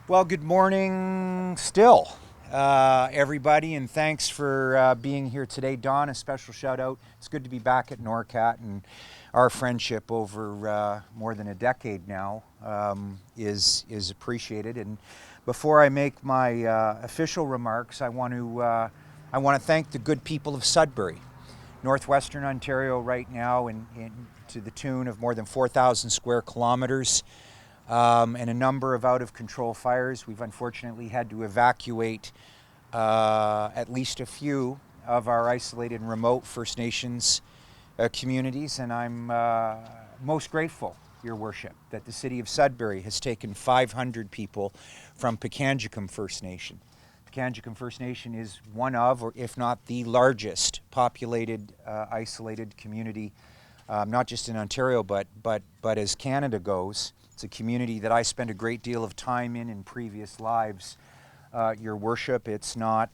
Well, good morning still, everybody, and thanks for being here today. Don, a special shout out. It's good to be back at NORCAT, and our friendship over more than a decade now is appreciated. And before I make my official remarks, I want to thank the good people of Sudbury, northwestern Ontario, right now, to the tune of more than 4,000 square kilometers. And a number of out-of-control fires. We've unfortunately had to evacuate at least a few of our isolated and remote First Nations communities, and I'm most grateful, Your Worship, that the City of Sudbury has taken 500 people from Pikangikum First Nation. Pikangikum First Nation is one of, or if not the largest, populated, isolated community, not just in Ontario, but as Canada goes. It's a community that I spent a great deal of time in previous lives. Your Worship, it's not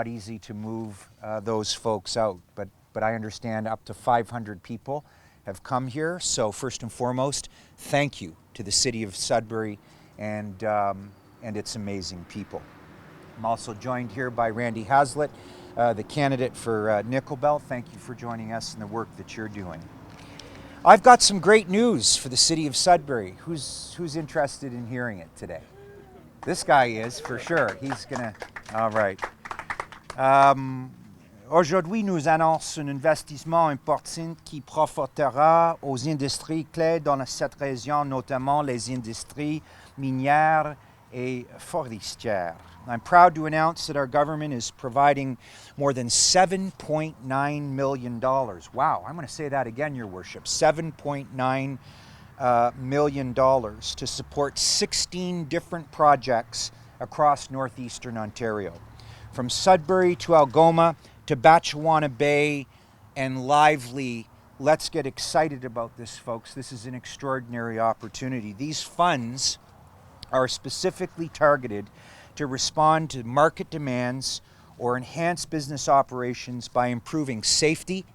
easy to move those folks out, but I understand up to 500 people have come here. So first and foremost, thank you to the City of Sudbury and its amazing people. I'm also joined here by Randy Haslett, the candidate for Nickel Belt. Thank you for joining us in the work that you're doing. I've got some great news for the City of Sudbury. Who's interested in hearing it today? This guy is, for sure. He's gonna, all right. Aujourd'hui, nous annonçons un investissement important qui profitera aux industries clés dans cette région, notamment les industries minières et forestières. I'm proud to announce that our government is providing more than $7.9 million. Wow, I'm going to say that again, Your Worship. $7.9 million to support 16 different projects across northeastern Ontario. From Sudbury to Algoma to Batchewana Bay and Lively. Let's get excited about this, folks. This is an extraordinary opportunity. These funds are specifically targeted to respond to market demands or enhance business operations by improving safety,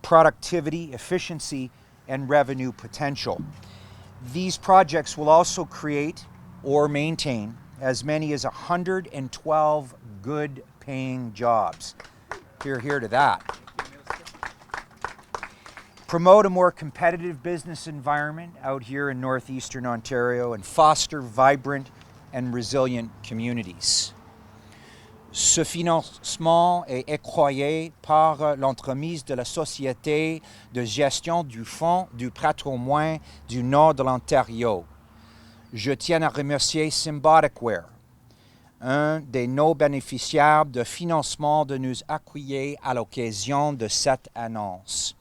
productivity, efficiency, and revenue potential. These projects will also create or maintain as many as 112 good-paying jobs. Hear to that. Promote a more competitive business environment out here in northeastern Ontario and foster vibrant and resilient communities. Ce financement est octroyé par l'entremise de la Société de gestion du Fonds du patrimoine du Nord de l'Ontario. Je tiens à remercier Symboticware, un de nos bénéficiaires de financement, de nous accueillir à l'occasion de cette annonce.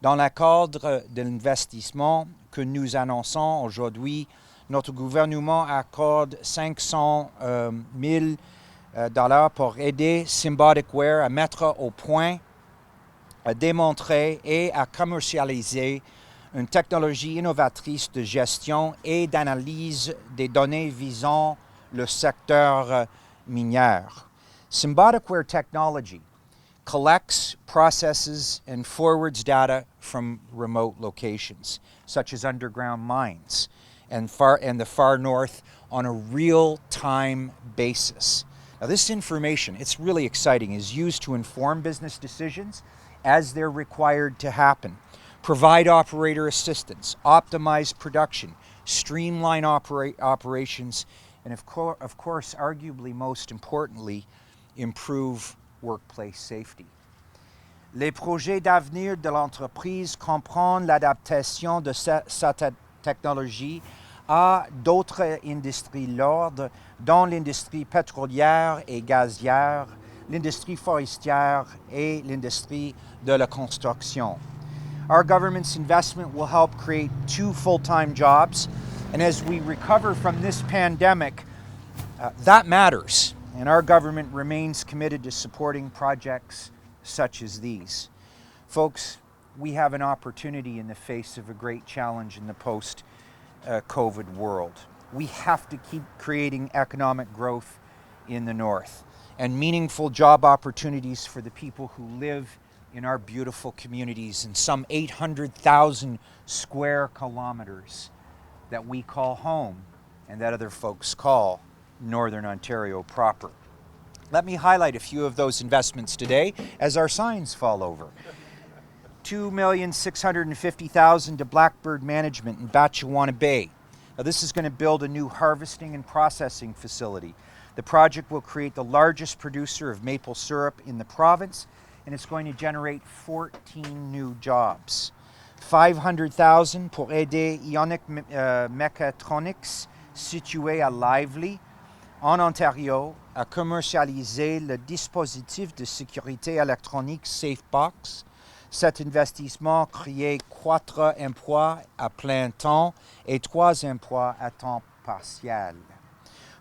Dans le cadre de l'investissement que nous annonçons aujourd'hui, notre gouvernement accorde $500 000 pour aider Symboticware à mettre au point, à démontrer et à commercialiser une technologie innovatrice de gestion et d'analyse des données visant le secteur minier. Symboticware technology collects, processes, and forwards data from remote locations, such as underground mines and the far north, on a real-time basis. Now, this information, it's really exciting, is used to inform business decisions as they're required to happen, provide operator assistance, optimize production, streamline operations, and of course, arguably most importantly, improve workplace safety. Les projets d'avenir de l'entreprise comprennent l'adaptation de cette technologie à d'autres industries lourdes, dont l'industrie pétrolière et gazière, l'industrie forestière et l'industrie de la construction. Our government's investment will help create 2 full-time jobs, and as we recover from this pandemic, that matters, and our government remains committed to supporting projects such as these. Folks, we have an opportunity in the face of a great challenge in the post-COVID world. We have to keep creating economic growth in the north and meaningful job opportunities for the people who live in our beautiful communities in some 800,000 square kilometers that we call home and that other folks call Northern Ontario proper. Let me highlight a few of those investments today as our signs fall over. $2,650,000 to Blackbird Management in Batchewana Bay. Now this is going to build a new harvesting and processing facility. The project will create the largest producer of maple syrup in the province, and it's going to generate 14 new jobs. $500,000 pour aider Ionic Mechatronics, situé à Lively, en Ontario, à commercialiser le dispositif de sécurité électronique SafeBox. Cet investissement crée 4 emplois à plein temps et 3 emplois à temps partiel.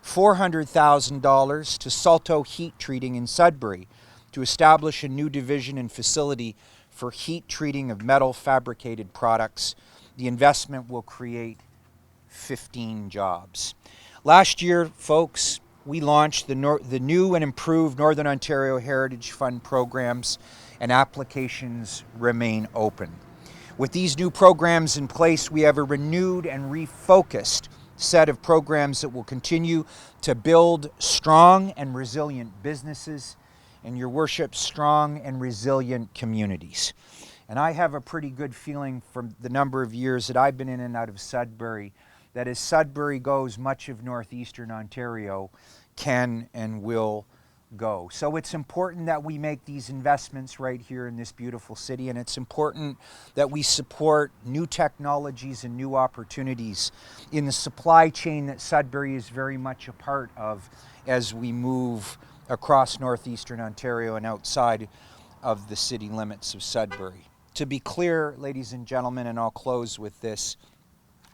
$400,000 to Salto Heat Treating in Sudbury to establish a new division and facility for heat treating of metal fabricated products. The investment will create 15 jobs. Last year, folks, we launched the new and improved Northern Ontario Heritage Fund programs, and applications remain open. With these new programs in place, we have a renewed and refocused set of programs that will continue to build strong and resilient businesses, and your worship, strong and resilient communities. And I have a pretty good feeling from the number of years that I've been in and out of Sudbury that as Sudbury goes, much of northeastern Ontario can and will go. So it's important that we make these investments right here in this beautiful city, and it's important that we support new technologies and new opportunities in the supply chain that Sudbury is very much a part of as we move across northeastern Ontario and outside of the city limits of Sudbury. To be clear, ladies and gentlemen, and I'll close with this,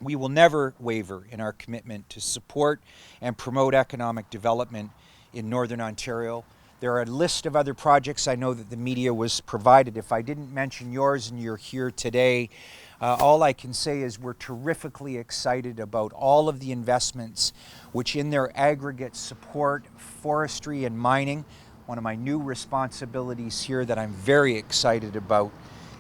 we will never waver in our commitment to support and promote economic development in Northern Ontario. There are a list of other projects I know that the media was provided. If I didn't mention yours and you're here today, all I can say is we're terrifically excited about all of the investments which in their aggregate support forestry and mining, one of my new responsibilities here that I'm very excited about,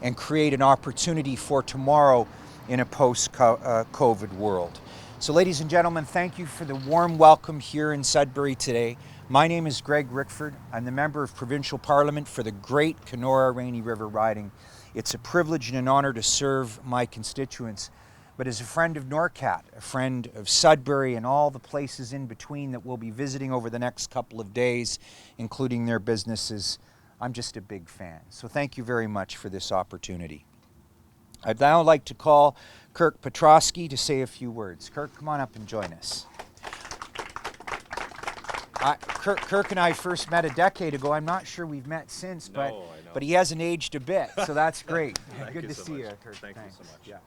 and create an opportunity for tomorrow in a post-COVID world. So ladies and gentlemen, thank you for the warm welcome here in Sudbury today. My name is Greg Rickford. I'm the Member of Provincial Parliament for the great Kenora Rainy River riding. It's a privilege and an honor to serve my constituents. But as a friend of NORCAT, a friend of Sudbury and all the places in between that we'll be visiting over the next couple of days, including their businesses, I'm just a big fan. So thank you very much for this opportunity. I'd now like to call Kirk Petrosky to say a few words. Kirk, come on up and join us. Kirk and I first met a decade ago. I'm not sure we've met since, but he hasn't aged a bit, so that's great. Good to see you, Kirk. Thank you so much. Yeah.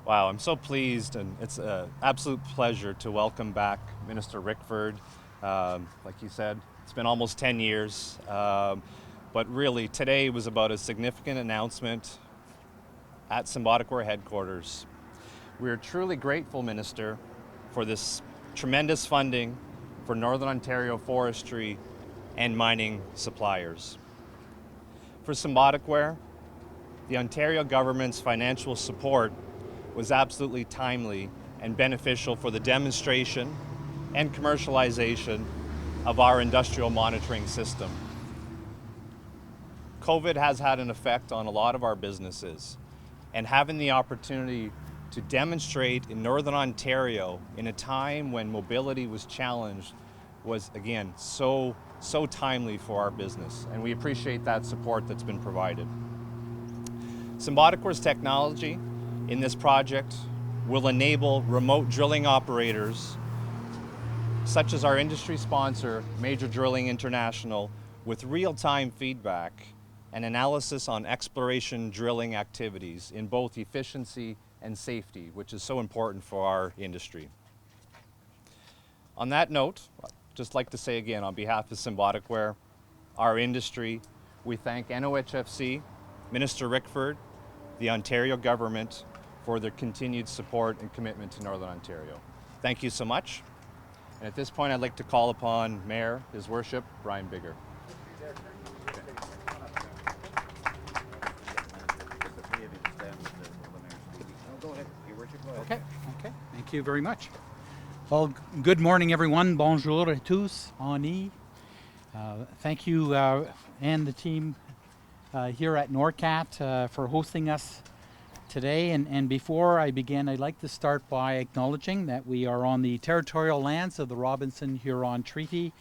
Wow, I'm so pleased, and it's an absolute pleasure to welcome back Minister Rickford. Like you said, it's been almost 10 years, but really today was about a significant announcement at Sudbury headquarters. We're truly grateful, Minister, for this tremendous funding for Northern Ontario forestry and mining suppliers. For Sudbury, the Ontario government's financial support was absolutely timely and beneficial for the demonstration and commercialization of our industrial monitoring system. COVID has had an effect on a lot of our businesses, and having the opportunity to demonstrate in Northern Ontario in a time when mobility was challenged was, again, so timely for our business, and we appreciate that support that's been provided. Sudbury's technology in this project will enable remote drilling operators, such as our industry sponsor, Major Drilling International, with real-time feedback and analysis on exploration drilling activities in both efficiency and safety, which is so important for our industry. On that note, I'd just like to say again, on behalf of Sudbury, our industry, we thank NOHFC, Minister Rickford, the Ontario government for their continued support and commitment to Northern Ontario. Thank you so much. And at this point, I'd like to call upon Mayor, His Worship, Brian Bigger. Okay. Thank you very much. Well, good morning, everyone. Bonjour à tous. Ani. Thank you and the team here at NORCAT for hosting us today. And before I begin, I'd like to start by acknowledging that we are on the territorial lands of the Robinson-Huron Treaty,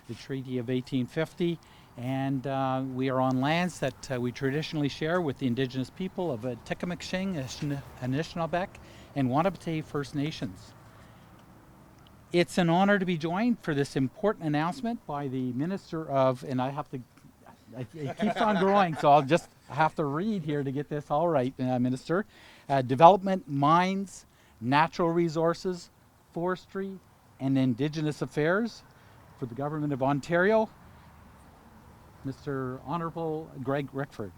the Treaty of 1850, and we are on lands that we traditionally share with the Indigenous people of Tikamakshing, Anishinaabeg, and Wanapitei First Nations. It's an honor to be joined for this important announcement by the Minister of, and it keeps on growing, so I'll just have to read here to get this all right, Minister. Development, Mines, Natural Resources, Forestry, and Indigenous Affairs for the Government of Ontario, Mr. Honorable Greg Rickford.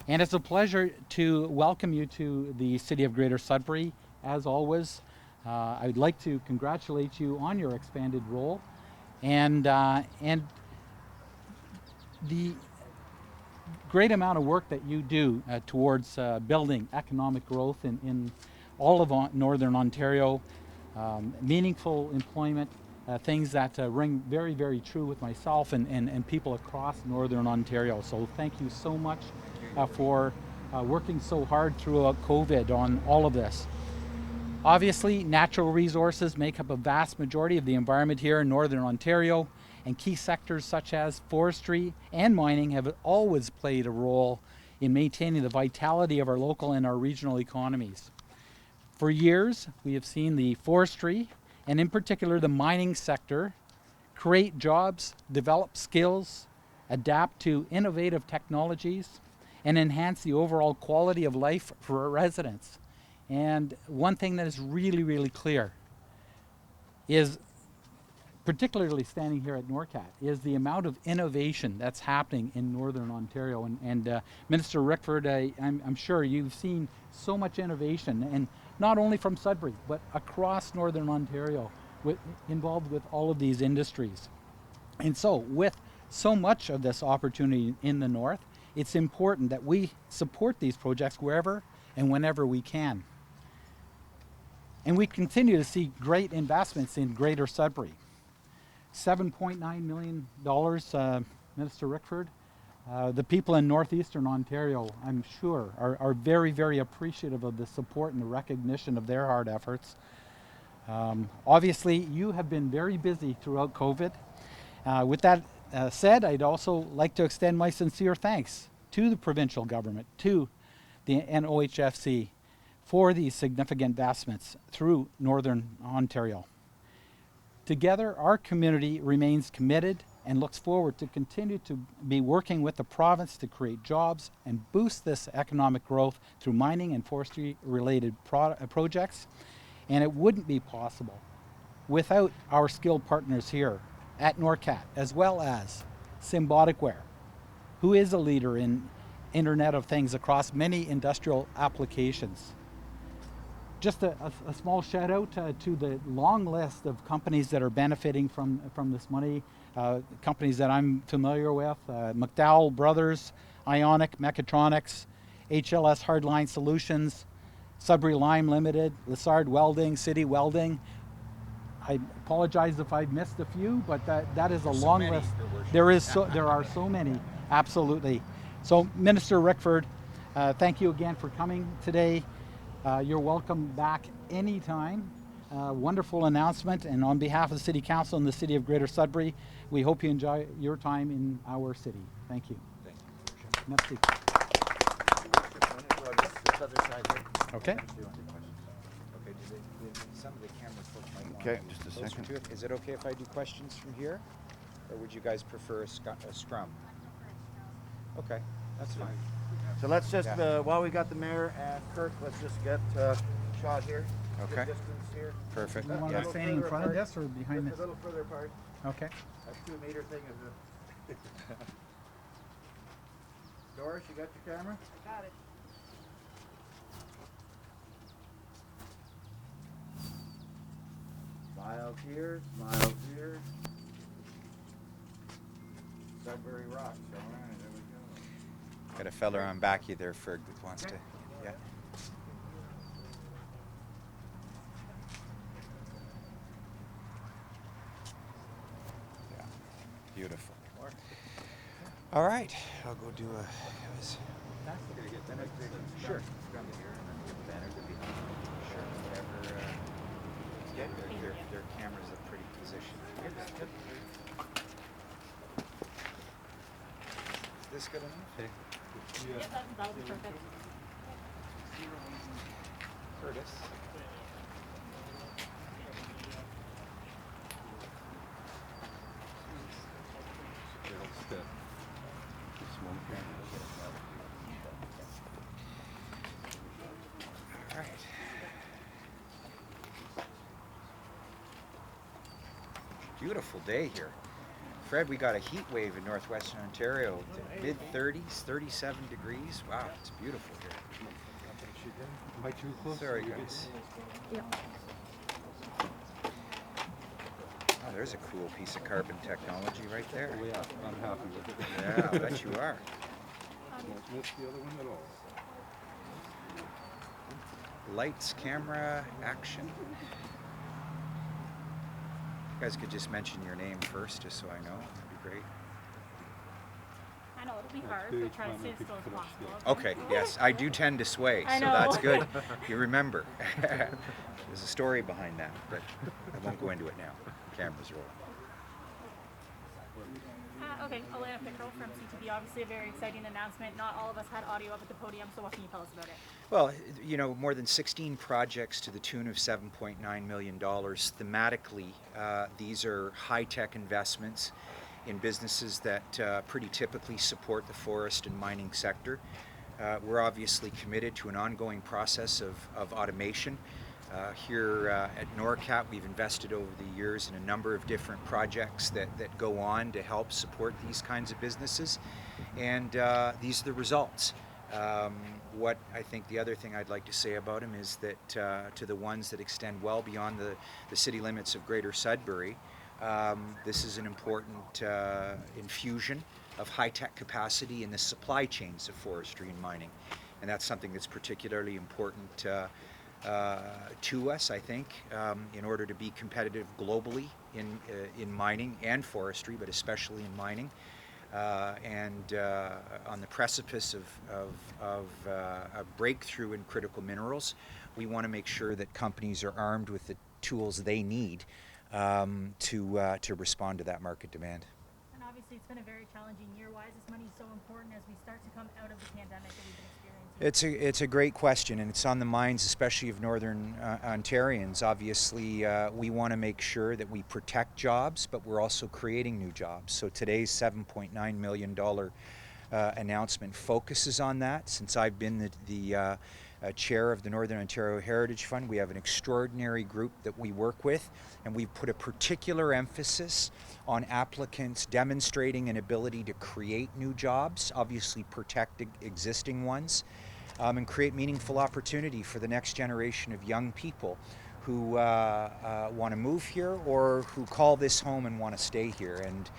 And it's a pleasure to welcome you to the City of Greater Sudbury, as always. I'd like to congratulate you on your expanded role and the great amount of work that you do towards building economic growth in all of Northern Ontario, meaningful employment, things that ring very, very true with myself and people across Northern Ontario. So thank you so much for working so hard throughout COVID on all of this. Obviously, natural resources make up a vast majority of the environment here in Northern Ontario, and key sectors such as forestry and mining have always played a role in maintaining the vitality of our local and our regional economies. For years, we have seen the forestry, and in particular the mining sector, create jobs, develop skills, adapt to innovative technologies, and enhance the overall quality of life for our residents. And one thing that is really, really clear is, particularly standing here at NORCAT, is the amount of innovation that's happening in Northern Ontario. And Minister Rickford, I'm sure you've seen so much innovation, and not only from Sudbury, but across Northern Ontario, involved with all of these industries. And so, with so much of this opportunity in the North, it's important that we support these projects wherever and whenever we can. And we continue to see great investments in Greater Sudbury. $7.9 million, Minister Rickford. The people in northeastern Ontario, I'm sure, are very, very appreciative of the support and the recognition of their hard efforts. Obviously, you have been very busy throughout COVID. With that said, I'd also like to extend my sincere thanks to the provincial government, to the NOHFC, for these significant investments through Northern Ontario. Together, our community remains committed and looks forward to continue to be working with the province to create jobs and boost this economic growth through mining and forestry related projects. And it wouldn't be possible without our skilled partners here at NORCAT, as well as Symboticware, who is a leader in Internet of Things across many industrial applications. Just a small shout out to the long list of companies that are benefiting from this money, companies that I'm familiar with, McDowell Brothers, Ionic Mechatronics, HLS Hardline Solutions, Sudbury Lime Limited, Lessard Welding, City Welding. I apologize if I've missed a few, but that is a long list. There are so many, absolutely. So Minister Rickford, thank you again for coming today. You're welcome back anytime. Wonderful announcement, and on behalf of the City Council and the City of Greater Sudbury, we hope you enjoy your time in our city. Thank you. Thank you. Merci. Okay. Okay, some of the camera folks might want Okay, to just a be closer second. to it. Is it okay if I do questions from here? Or would you guys prefer a scrum? Okay, that's fine. So let's just, Yeah. while we got the mayor and Kirk, let's just get a shot here. Okay. Good distance here. Perfect. You want Yeah. us standing in front of this or behind Just this? a little further apart. Okay. That 2-meter thing is a... Doris, you got your camera? I got it. Smiles here, smiles here. Sudbury rocks. All right, there we go. Got a fella on back you there, Ferg, that wants to. Yeah. Beautiful. All right, I'll go do a. Sure. Sure. Whatever. Their cameras look pretty positioned. Is this good enough? Yeah, that'll be perfect. Curtis. All right. Beautiful day here. Fred, we got a heat wave in northwestern Ontario. Mid-30s, 37 degrees. Wow, it's beautiful here. Am I too close? Sorry, guys. Yep. Oh, there's a cool piece of carbon technology right there. Oh yeah, I'm happy with it. Yeah, I bet you are. Don't miss the other one at all. Lights, camera, action. You guys could just mention your name first, just so I know. That'd be great. I know it'll be That's hard, good. but try to stay as People still as finish possible. Okay, yes, I do tend to sway, I so know. that's good. You remember. There's a story behind that, but I won't go into it now. Camera's rolling. Okay, Elena Pickrell from CTV. Obviously a very exciting announcement. Not all of us had audio up at the podium, so what can you tell us about it? Well, you know, more than 16 projects to the tune of $7.9 million. Thematically, these are high-tech investments in businesses that pretty typically support the forest and mining sector. We're obviously committed to an ongoing process of automation. Here at NORCAT, we've invested over the years in a number of different projects that go on to help support these kinds of businesses, and these are the results. What I think the other thing I'd like to say about them is that to the ones that extend well beyond the city limits of Greater Sudbury, this is an important infusion of high-tech capacity in the supply chains of forestry and mining, and that's something that's particularly important to us, I think, in order to be competitive globally in mining and forestry, but especially in mining. And on the precipice of a breakthrough in critical minerals, we want to make sure that companies are armed with the tools they need to respond to that market demand. And obviously it's been a very challenging year. Why is this money so important as we start to come out of the pandemic that we've been experiencing? It's a great question, and it's on the minds especially of Northern Ontarians. Obviously, we want to make sure that we protect jobs, but we're also creating new jobs. So today's $7.9 million announcement focuses on that. Since I've been the chair of the Northern Ontario Heritage Fund, we have an extraordinary group that we work with, and we've put a particular emphasis on applicants demonstrating an ability to create new jobs, obviously protect existing ones, and create meaningful opportunity for the next generation of young people who want to move here or who call this home and want to stay here. And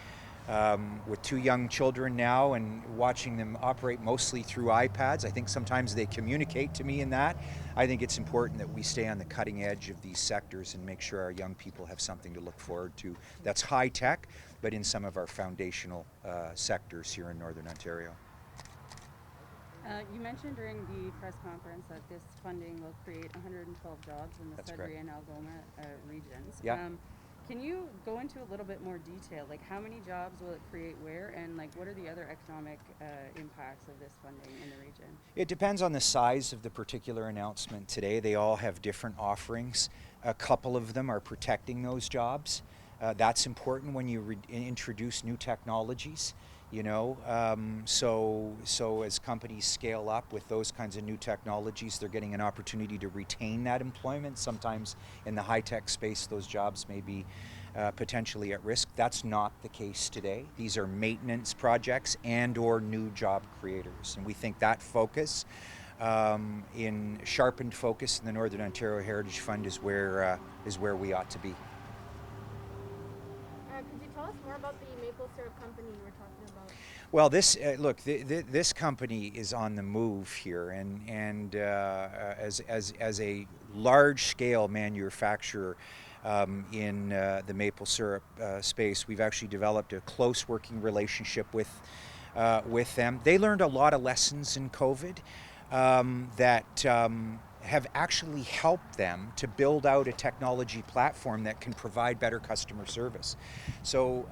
with two young children now and watching them operate mostly through iPads, I think sometimes they communicate to me in that. I think it's important that we stay on the cutting edge of these sectors and make sure our young people have something to look forward to that's high tech, but in some of our foundational sectors here in Northern Ontario. You mentioned during the press conference that this funding will create 112 jobs in the That's Sudbury correct. and Algoma regions. Yeah. Can you go into a little bit more detail? Like, how many jobs will it create where, and like what are the other economic impacts of this funding in the region? It depends on the size of the particular announcement today. They all have different offerings. A couple of them are protecting those jobs. That's important when you introduce new technologies. You know, so as companies scale up with those kinds of new technologies, they're getting an opportunity to retain that employment. Sometimes in the high-tech space, those jobs may be potentially at risk. That's not the case today. These are maintenance projects and or new job creators. And we think that focus, in sharpened focus in the Northern Ontario Heritage Fund is where we ought to be. Could you tell us more about the maple syrup company you were talking about? Well, this this company is on the move here, and as a large-scale manufacturer in the maple syrup space. We've actually developed a close working relationship with them. They learned a lot of lessons in COVID that have actually helped them to build out a technology platform that can provide better customer service. So,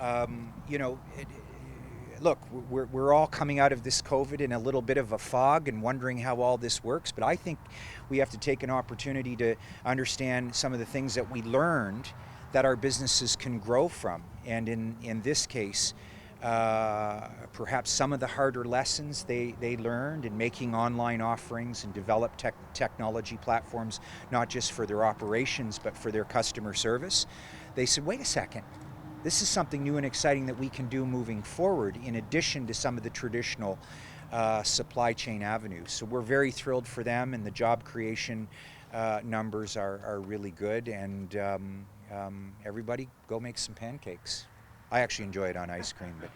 look, we're all coming out of this COVID in a little bit of a fog and wondering how all this works, but I think we have to take an opportunity to understand some of the things that we learned that our businesses can grow from. And in this case, perhaps some of the harder lessons they learned in making online offerings and develop technology platforms, not just for their operations, but for their customer service. They said, wait a second, this is something new and exciting that we can do moving forward in addition to some of the traditional supply chain avenues. So we're very thrilled for them, and the job creation numbers are really good, and everybody go make some pancakes. I actually enjoy it on ice cream, but